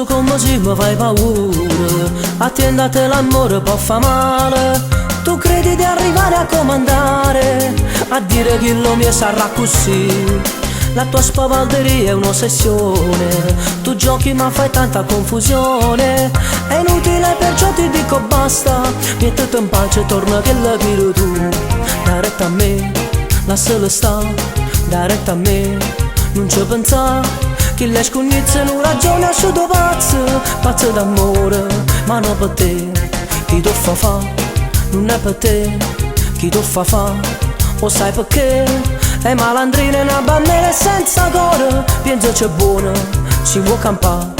come se mi fai paura, attenti a te l'amore può fa male. Tu credi di arrivare a comandare, a dire che lo mio sarà così. La tua spavalderia è un'ossessione, tu giochi ma fai tanta confusione. È inutile perciò ti dico basta, mettiti in pace, torna che la chiedo tu. Dai retta a me, lasciala sta, dai retta a me, non ci pensare. Che le scognizze non ragione su tuo pazzo d'amore, ma non per te. Chi tu fa, non è per te. Chi tu fa, o sai perché? È malandrina e una bambina senza cuore, pensa c'è buona, si può campare.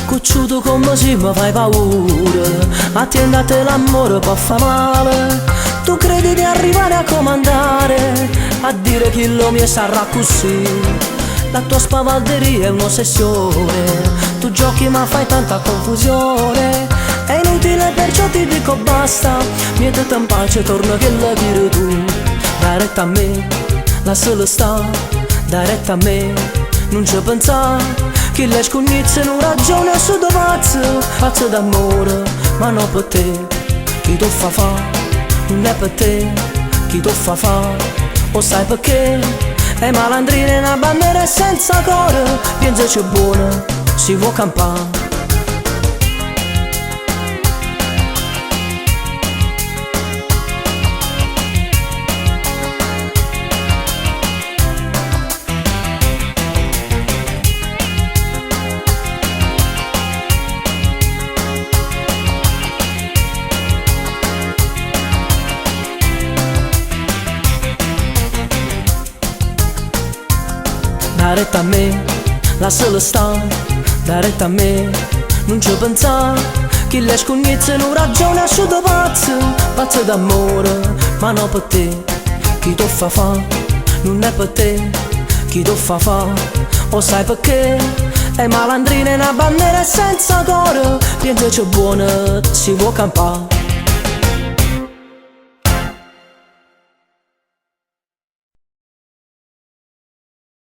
Cucciuto come se mi fai paura, attenti a te l'amore può fa male. Tu credi di arrivare a comandare, a dire che lo mio sarà così. La tua spavalderia è un'ossessione, tu giochi ma fai tanta confusione. È inutile perciò ti dico basta, mettiti in pace, torna che la chiedo tu. Dai retta a me, lasciala sta, dai retta a me, non ci pensare. Che le scognizze non ragione su tuo pazzo d'amore, ma non per te. Chi tu fa, non è per te. Chi tu fa, o sai perché? È malandrina e una bandiera senza cuore, pensa c'è buona, si può campare. Dai retta a me, lasciala sta, dai retta a me, non ci pensare. Che le scognizze non ragione su tuo pazzo d'amore, ma non per te. Chi tu fa, non è per te. Chi tu fa, o sai perché? È malandrina e una bandiera senza cuore, pensa c'è buona, si può campare.